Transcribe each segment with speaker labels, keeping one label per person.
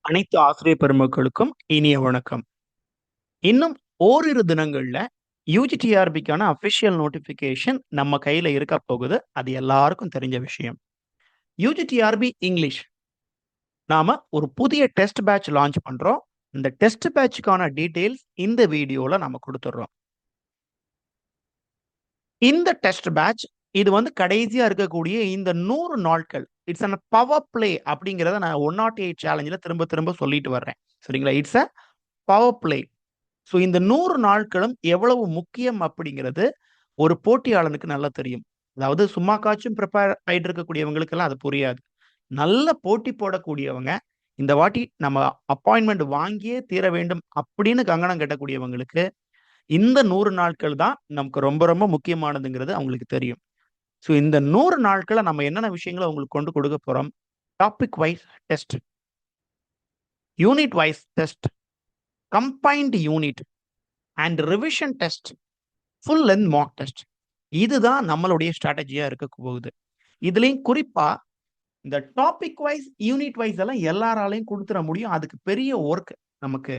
Speaker 1: அனைத்து ஆசிரியர் பெருமக்களுக்கும் இனிய வணக்கம். இன்னும் ஓரிரு தினங்கள்ல யுஜிடிஆர்பிக்கான அபிஷியல் நோட்டிபிகேஷன் நம்ம கையில இருக்க போகுது. அது எல்லாருக்கும் தெரிஞ்ச விஷயம். யுஜிடிஆர்பி இங்கிலீஷ் நாம ஒரு புதிய டெஸ்ட் பேட்ச் லான்ச் பண்றோம். இந்த டெஸ்ட் பேட்ச்க்கான டீடைல்ஸ் இந்த வீடியோல நாம கொடுத்துடுறோம். இந்த டெஸ்ட் பேட்ச் இது கடைசியா இருக்கக்கூடிய இந்த 100 நாட்கள் இட்ஸ் அன் பவர் பிளே அப்படிங்கிறத நான் 108 சேலஞ்சில் திரும்ப திரும்ப சொல்லிட்டு வர்றேன். சரிங்களா? It's a power play. So இந்த 100 நாட்களும் எவ்வளவு முக்கியம் அப்படிங்கிறது ஒரு போட்டியாளனுக்கு நல்லா தெரியும். அதாவது சும்மாக்காச்சும் ப்ரிப்பேர் ஆயிட்டு இருக்கக்கூடியவங்களுக்கெல்லாம் அது புரியாது. நல்ல போட்டி போடக்கூடியவங்க இந்த வாட்டி நம்ம அப்பாயின்மெண்ட் வாங்கியே தீர வேண்டும் அப்படின்னு கங்கணம் கட்டக்கூடியவங்களுக்கு இந்த 100 நாட்கள் தான் நமக்கு ரொம்ப ரொம்ப முக்கியமானதுங்கிறது அவங்களுக்கு தெரியும். ஸோ இந்த 100 நாட்களை நம்ம என்னென்ன விஷயங்களை அவங்களுக்கு கொண்டு கொடுக்க போறோம்? Topic wise test, unit wise test, combined unit and revision test, full length mark test. இதுதான் நம்மளுடைய ஸ்ட்ராட்டஜியா இருக்க போகுது. இதுலயும் குறிப்பா இந்த டாபிக் வைஸ் யூனிட் வைஸ் எல்லாம் எல்லாராலையும் கொடுத்துட முடியும். அதுக்கு பெரிய ஒர்க். நமக்கு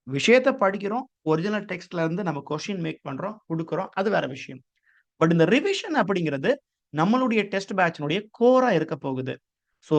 Speaker 1: விஷயத்தை படிக்கிறோம், ஒரிஜினல் டெக்ஸ்ட்ல இருந்து நம்ம கொஸ்டின் மேக் பண்றோம், கொடுக்குறோம், அது வேற விஷயம். பட் இந்த ரிவிஷன் அப்படிங்கிறது நம்மளுடைய டெஸ்ட் பேட்சினுடைய கோரா இருக்க போகுது. ஸோ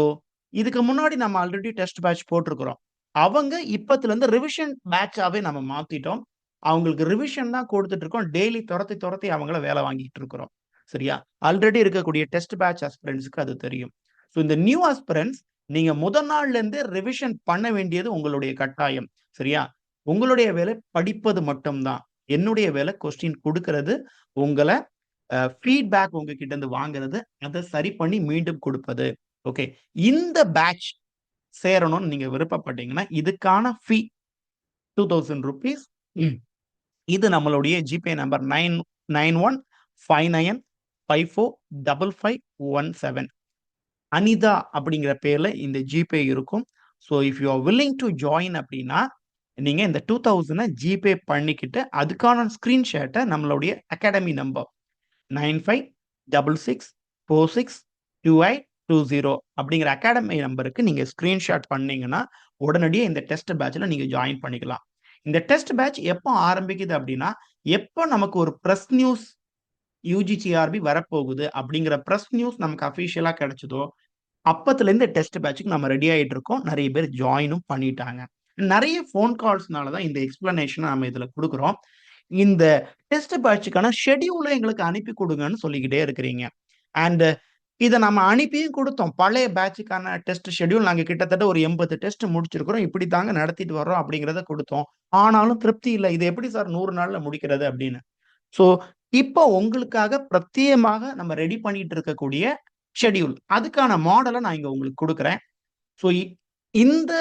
Speaker 1: இதுக்கு முன்னாடி நம்ம ஆல்ரெடி டெஸ்ட் பேட்ச் போட்டிருக்கிறோம். அவங்க இப்பத்துல இருந்து ரிவிஷன் பேட்சாவே நம்ம மாத்திட்டோம். அவங்களுக்கு ரிவிஷன் தான் கொடுத்துட்டு இருக்கோம். டெய்லி துரத்தி துரத்தி அவங்கள வேலை வாங்கிட்டு இருக்கிறோம். சரியா? ஆல்ரெடி இருக்கக்கூடிய டெஸ்ட் பேட்ச் ஆஸ்பிரண்ட்ஸ்க்கு அது தெரியும். ஸோ இந்த நியூ ஆஸ்பிரண்ட்ஸ் நீங்க முதல் நாள்ல இருந்து ரிவிஷன் பண்ண வேண்டியது உங்களுடைய கட்டாயம். சரியா? உங்களுடைய வேலை படிப்பது மட்டும்தான். என்னுடைய வேலை கொஸ்டின் கொடுக்கிறது, உங்களை ஃபீட்பேக் உங்ககிட்ட இருந்து வாங்குறது, அதை சரி பண்ணி மீண்டும் கொடுப்பது. ஓகே, இந்த பேட்ச் சேரணும்னு நீங்க விருப்பப்பட்டீங்கன்னா இதுக்கான ஃபீ 2000 rupees. இது நம்மளுடைய ஜிபே நம்பர் 991595455517. அனிதா அப்படிங்கிற பேர்ல இந்த ஜிபே இருக்கும். So if you are willing to join அப்படின்னா நீங்க இந்த 2000 ஜிபே பண்ணிக்கிட்டு அதுக்கான ஸ்கிரீன்ஷாட்டை நம்மளுடைய அகாடமி நம்பர் 9566462820 அப்படிங்கிற அகாடமி நம்பருக்கு நீங்க ஸ்கிரீன்ஷாட் பண்ணீங்கன்னா உடனடியே இந்த டெஸ்ட் பேட்ச்ல நீங்க ஜாயின் பண்ணிக்கலாம். இந்த டெஸ்ட் பேட்ச் எப்போ ஆரம்பிக்குது அப்படின்னா, எப்போ நமக்கு ஒரு பிரஸ் நியூஸ் யுஜிசிஆர்பி வரப்போகுது அப்படிங்கிற பிரஸ் நியூஸ் நமக்கு அபிஷியலா கிடைச்சதோ அப்பத்துல இருந்து டெஸ்ட் பேட்சுக்கு நம்ம ரெடி ஆயிட்டு இருக்கோம். நிறைய பேர் ஜாயினும் பண்ணிட்டாங்க. நிறைய ஃபோன் கால்ஸ்னால தான் இந்த எக்ஸ்பிளனேஷன் நம்ம இதுல கொடுக்குறோம். இந்த டெஸ்ட் பேட்சுக்கான ஷெட்யூலை எங்களுக்கு அனுப்பி கொடுங்கன்னு சொல்லிக்கிட்டே இருக்கிறீங்க. அண்ட் இதை நம்ம அனுப்பியும் கொடுத்தோம். பழைய பேட்சுக்கான டெஸ்ட் ஷெட்யூல் நாங்க கிட்டத்தட்ட ஒரு 80 டெஸ்ட் முடிச்சிருக்கிறோம். இப்படி தாங்க நடத்திட்டு வர்றோம் அப்படிங்கிறத கொடுத்தோம். ஆனாலும் திருப்தி இல்லை. இது எப்படி சார் 100 நாள்ல முடிக்கிறது அப்படின்னு. ஸோ இப்போ உங்களுக்காக பிரத்யேகமாக நம்ம ரெடி பண்ணிட்டு இருக்கக்கூடிய ஷெட்யூல், அதுக்கான மாடலை நான் இங்க உங்களுக்கு கொடுக்குறேன். ஸோ இந்த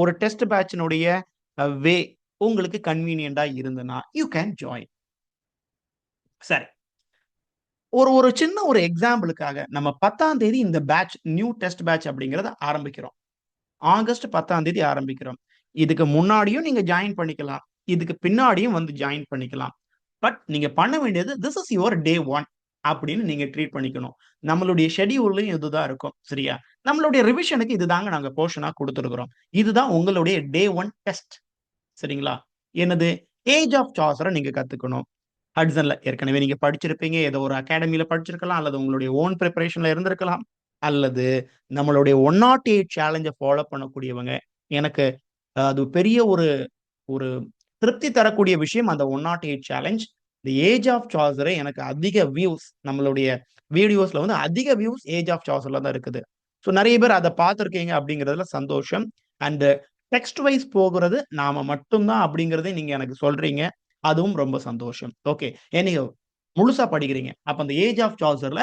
Speaker 1: ஒரு டெஸ்ட் பேட்சினுடைய வே உங்களுக்கு கன்வீனியண்டா இருந்ததுன்னா யூ கேன் ஜாயின். சரி, ஒரு சின்ன ஒரு எக்ஸாம்பிளுக்காக நம்ம 10ஆம் தேதி இந்த பேட்ச் நியூ டெஸ்ட் பேட்ச் அப்படிங்கறத ஆரம்பிக்கிறோம். ஆகஸ்ட் 10ஆம் தேதி ஆரம்பிக்கிறோம். இதுக்கு முன்னாடியும் நீங்க ஜாயின் பண்ணிக்கலாம், இதுக்கு பின்னாடியும் ஜாயின் பண்ணிக்கலாம். பட் நீங்க பண்ண வேண்டியது திஸ் இஸ் யுவர் டே 1 அப்படின்னு நீங்க ட்ரீட் பண்ணிக்கணும். நம்மளுடைய ஷெட்யூல்லையும் இதுதான் இருக்கும். சரியா? நம்மளுடைய ரிவிஷனுக்கு இதுதாங்க நாங்க போர்ஷனா கொடுத்துருக்கிறோம். இதுதான் உங்களுடைய டே 1 டெஸ்ட். சரிங்களா? என்னது? ஏஜ் ஆஃப் சார்ஸரை நீங்க கத்துக்கணும். ஹட்சன்ல ஏற்கனவே நீங்க படிச்சிருப்பீங்க. ஏதோ ஒரு அகாடமியில படிச்சிருக்கலாம், அல்லது உங்களுடைய ஓன் ப்ரிப்பரேஷன்ல இருந்திருக்கலாம், அல்லது நம்மளுடைய 108 சேலஞ்ச ஃபாலோ பண்ணக்கூடியவங்க. எனக்கு அது பெரிய ஒரு ஒரு திருப்தி தரக்கூடிய விஷயம் அந்த 108 சேலஞ்ச். இந்த ஏஜ் ஆஃப் சார்ஸரை எனக்கு அதிக வியூஸ் நம்மளுடைய வீடியோஸ்ல அதிக வியூஸ் ஏஜ் ஆஃப் சார்ஸர்ல தான் இருக்குது. ஸோ நிறைய பேர் அதை பார்த்துருக்கீங்க அப்படிங்கிறதுல சந்தோஷம். அண்ட் டெக்ஸ்ட் வைஸ் போகிறது நாம மட்டும்தான் அப்படிங்கிறதை நீங்க எனக்கு சொல்றீங்க. அதுவும் ரொம்ப சந்தோஷம். ஓகே, நீங்க முழுசா படிக்கிறீங்க. அப்ப அந்த ஏஜ் ஆஃப் சார்ஸர்ல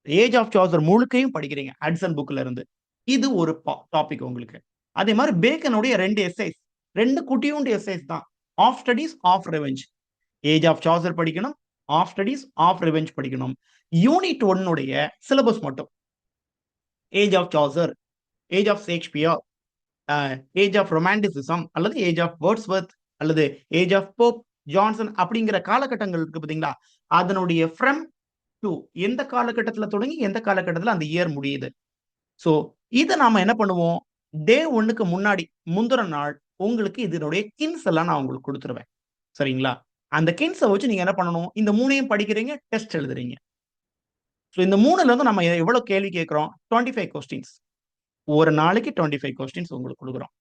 Speaker 1: ஏஜ் ஆஃப் சார்ஸர் முழுக்கையும் படிக்கிறீங்க ஹட்சன் புக்ல இருந்து. இது ஒரு டாபிக் உங்களுக்கு. அதே மாதிரி பேக்கனுடைய 2 எஸ்ஸைஸ், 2 குட்டியூண்டு எஸ்ஸைஸ் தான். Of studies, of revenge. Age of Chaucer படிக்கணும், ஆஃப் ஸ்டடீஸ், ஆஃப் ரிவெஞ்ச் படிக்கணும். யூனிட் 1 உடைய சிலபஸ் மட்டும் age of Chaucer, age of Shakespeare, age of romanticism, அல்லது ஏஜ் ஆஃப் வேர்ட்ஸ்வொர்த், அல்லது ஏஜ் ஆஃப் போப் ஜான்சன் அப்படிங்கிற காலகட்டங்கள் இருக்கு பாத்தீங்களா? அதனுடைய ஃப்ரம் டு எந்த காலகட்டத்துல தொடங்கி எந்த காலகட்டத்துல அந்த இயர் முடியுது. சோ இதை நாம என்ன பண்ணுவோம்? டே 1க்கு முன்னாடி முந்தின நாள் உங்களுக்கு இதனுடைய கின்ஸ் எல்லாம் நான் உங்களுக்கு குடுத்துருவேன். சரிங்களா? அந்த கின்ஸ வச்சு நீங்க என்ன பண்ணணும்? இந்த 3யும் படிக்கிறீங்க, டெஸ்ட் எழுதுறீங்க. சோ இந்த 3ல இருந்து நம்ம எவ்வளவு கேள்வி கேட்கிறோம்? 25 கொஸ்டின்ஸ். ஒரு நாளைக்கு 25 கொஸ்டின்ஸ் உங்களுக்கு குடுக்குறோம்.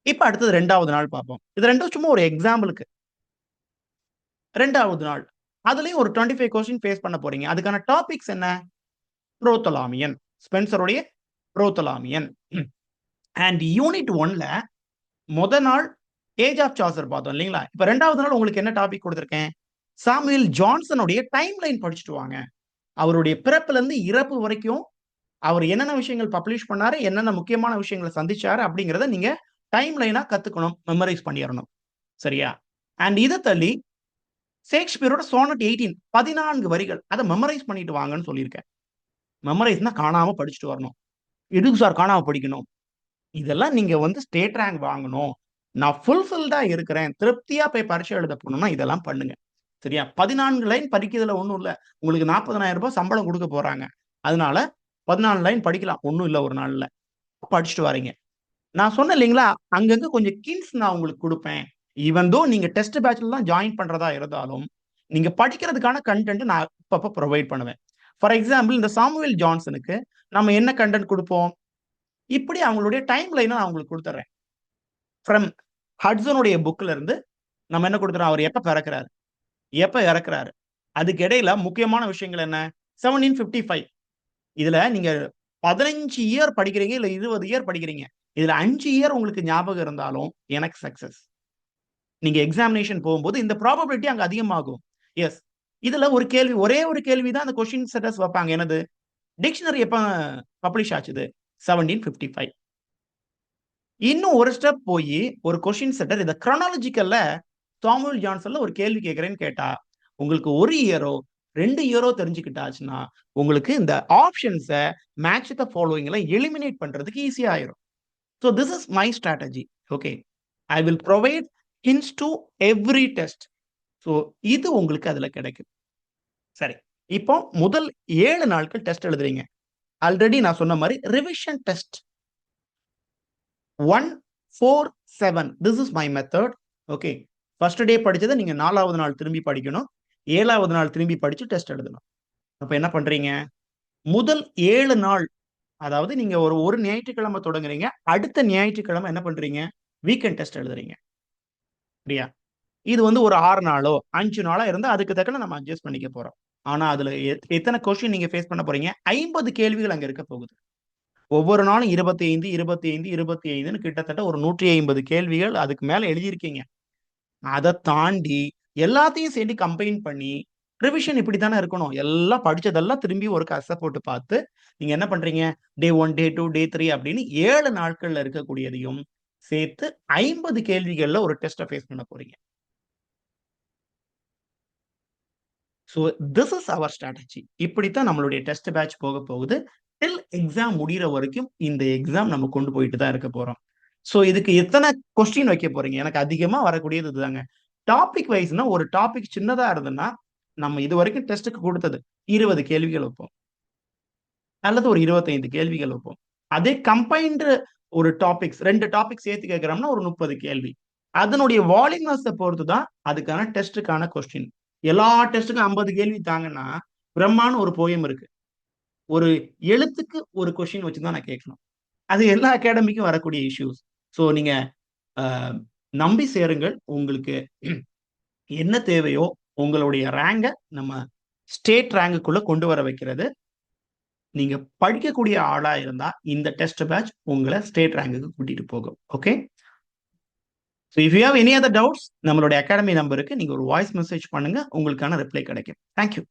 Speaker 1: இப்ப அடுத்தது 2வது நாள் பார்ப்போம். இது 2ம் சும்மா ஒரு எக்ஸாம்பிள்க்கு. 2வது நாள். அதுலயும் ஒரு 25 கொஸ்டின் ஃபேஸ் பண்ண போறீங்க. அதுக்கான டாபிக்ஸ் என்ன? புரோதலாமியன். ஸ்பென்சருடைய புரோதலாமியன். அண்ட் யூனிட் 1ல மொத நாள் ஏஜ் ஆஃப் சாசர் பார்த்தோம் இல்லீங்களா? இப்ப 2வது நாள் உங்களுக்கு என்ன டாபிக் குடுத்திருக்கேன்? சாமுவேல் ஜான்சனுடைய டைம் லைன் படிச்சுட்டு வாங்க. அவருடைய பிறப்புல இருந்து இறப்பு வரைக்கும் அவர் என்னென்ன விஷயங்கள் பப்ளிஷ் பண்ணாரு, என்னென்ன முக்கியமான விஷயங்கள சந்திச்சாரு அப்படிங்கிறத நீங்க டைம் லைனா கத்துக்கணும். மெமரைஸ் பண்ணிறணும். சரியா? அண்ட் இத தள்ளி ஷேக்ஸ்பியரோட சோனட் 18 14 வரிகள். அத மெமரைஸ் பண்ணிட்டு வாங்கன்னு சொல்லியிருக்கேன். மெமரைஸ்னா காணாம படிச்சுட்டு வரணும். எதுக்கு சார் காணாம படிக்கணும்? இதெல்லாம் நீங்க வந்து ஸ்டேட் ரேங்க் வாங்கணும். நான் ஃபுல்ஃபில்டா இருக்கிறேன். திருப்தியா போய் பரீட்சை எழுத போணும்னா இதெல்லாம் பண்ணுங்க. சரியா? 14 லைன் படிக்கிறதுல ஒண்ணும் இல்ல. உங்களுக்கு ரூ. 40,000 சம்பளம் குடுக்க போறாங்க. அதனால 14 லைன் படிக்கலாம். ஒண்ணும் இல்ல ஒரு நாள்ல. படிச்சுட்டு வரீங்க. நான் சொன்னேன் இல்லீங்களா? அங்கங்க கொஞ்சம் கிண்ட்ஸ் நான் உங்களுக்கு குடுப்பேன். ஈவன் தோ நீங்க டெஸ்ட் பேட்ச்ல தான் ஜாயின் பண்றதா இருந்தாலும், நீங்க படிக்கிறதுக்கான கன்டென்ட் நான் அப்பப்ப புரொவைட் பண்ணுவேன். ஃபார் எக்ஸாம்பிள் இந்த சாமுவேல் ஜான்சனுக்கு நம்ம என்ன கன்டென்ட் குடுப்போம்? இப்படி அவங்களுடைய டைம் லைன நான் உங்களுக்கு குடுத்துர்றேன். ஃப்ரம் ஹட்சனுடைய புக்ல இருந்து நம்ம என்ன குடுத்துறோம்? அவர் எப்ப பிறக்கிறாரு? எப்ப இறக்குறாரு? அதுக்கு இடையில முக்கியமான விஷயங்கள் என்ன? 1755 இதுல நீங்க 15 இயர் படிக்கிறீங்க, இல்ல 20 இயர் படிக்கிறீங்க. இதுல 5 இயர் உங்களுக்கு ஞாபகம் இருந்தாலும் எனக்கு சக்சஸ். நீங்க எக்ஸாமினேஷன் போகும்போது இந்த ப்ராபபிலிட்டி அங்க அதிகமாகும். எஸ். இதுல ஒரு கேள்வி ஒரே ஒரு கேள்வி தான் அந்த கொஸ்டின் செட்டர்ஸ் வைப்பாங்க. என்னது? டிக்ஷனரி எப்ப பப்ளிஷ் ஆச்சுது? 1755 இன்னும் ஒரு ஸ்டெப் போயி ஒரு கொஸ்டின் செட்டர் இத குரோனாலஜிக்கல்ல சாமுவேல் ஜான்சன்ல ஒரு கேள்வி கேட்கிறேன்னு கேட்டா, உங்களுக்கு 1 இயரோ, 2 இயரோ தெரிஞ்சுக்கிட்டாச்சுன்னா, உங்களுக்கு இந்த ஆப்ஷன்ஸ மேட்ச் த ஃபாலோயிங்ல எலிமினேட் பண்றதுக்கு ஈஸியா ஆயிரும். So this is my strategy. Okay. I will provide hints to every test. சோ இது உங்களுக்கு அதுல கிடைக்கும். சரி. இப்போ முதல் 7 நாட்கள் டெஸ்ட் எழுதுறீங்க. ஆல்ரெடி நான் சொன்ன மாரி revision test 1, 4, 7 this is my method. Okay. First day படிச்சத நீங்க 4வது நாள் திரும்பி படிக்கணும். 7வது நாள் திரும்பி படிச்சு டெஸ்ட் எழுதணும். அப்ப என்ன பண்றீங்க? முதல் 7 நாள் அதாவது நீங்க ஒரு ஞாயிற்றுக்கிழமை தொடங்குறீங்க. அடுத்த ஞாயிற்றுக்கிழமை என்ன பண்றீங்க? வீக்கெண்ட் டெஸ்ட் எழுதுறீங்க. சரியா? இது வந்து ஒரு 6 நாளோ, 5 நாளோ இருந்தா அதுக்கு தக்கன நம்ம அட்ஜஸ்ட் பண்ணிக்க போறோம். ஆனா அதுல எத்தன கொஸ்டின் நீங்க ஃபேஸ் பண்ண போறீங்க? 50 கேள்விகள் அங்க இருக்க போகுது. ஒவ்வொரு நாளும் 25, 25, 25ன்னு கிட்டத்தட்ட ஒரு 150 கேள்விகள் அதுக்கு மேல எழுதியிருக்கீங்க. அத தாண்டி எல்லாத்தையும் சேர்த்து கம்பைன் பண்ணி ரிவிஷன் இப்படித்தானே இருக்கணும். எல்லாம் படிச்சதெல்லாம் திரும்பி ஒரு கச போட்டு பார்த்து, நீங்க என்ன பண்றீங்க? டே 1, டே 2, டே 3 அப்படின்னு 7 நாட்கள்ல இருக்கக்கூடியதையும் சேர்த்து 50 கேள்விகள்ல ஒரு டெஸ்ட்ட ஃபேஸ் பண்ண போறீங்க. So this is our strategy. இப்படித்தான் நம்மளுடைய டெஸ்ட் பேட்ச் போக போகுது. டில் எக்ஸாம் முடியிற வரைக்கும் இந்த எக்ஸாம் நம்ம கொண்டு போயிட்டு தான் இருக்க போறோம். சோ இதுக்கு எத்தன கொஸ்டின் வைக்க போறீங்க? எனக்கு அதிகமா வரக்கூடியது இதுதாங்க. டாபிக் வைஸ்னா ஒரு டாபிக் சின்னதா இருந்ததுன்னா, நம்ம இதுவரைக்கும் டெஸ்ட்க்கு குடுத்தது 20 கேள்விகள் வைப்போம். அல்லது ஒரு 25 கேள்விகள் வைப்போம். அதே கம்பைன்டு ஒரு டாபிக்ஸ் 2 டாபிக் சேர்த்து கேட்கிறோம்னா ஒரு 30 கேள்வி. அதனுடைய வால்யூம்னஸ பொறுத்து தான் அதுக்கான டெஸ்ட்க்கான கொஸ்டின். எல்லா டெஸ்ட்க்கும் 50 கேள்வி தாங்கன்னா, பிரம்மான்னு ஒரு போயம் இருக்கு. ஒரு எழுத்துக்கு ஒரு கொஸ்டின் வச்சு தான் நான் கேட்கணும். அது எல்லா அகாடமிக்கும் வரக்கூடிய இஷ்யூஸ். சோ நீங்க அ நம்பி சேருங்கள். உங்களுக்கு என்ன தேவையோ உங்களுடைய ரேங்க நம்ம ஸ்டேட் ரேங்க்குள்ள கொண்டு வர வைக்கிறது. நீங்க படிக்கக்கூடிய ஆளா இருந்தா இந்த டெஸ்ட் பேட்ச் உங்கள ஸ்டேட் ரேங்க்குக்கு கூட்டிட்டு போகும். Okay. So if you have any other doubts நம்மளுடைய அகாடமி நம்பருக்கு நீங்க ஒரு வாய்ஸ் மெசேஜ் பண்ணுங்க. உங்களுக்கான ரிப்ளை கிடைக்கும். Thank you.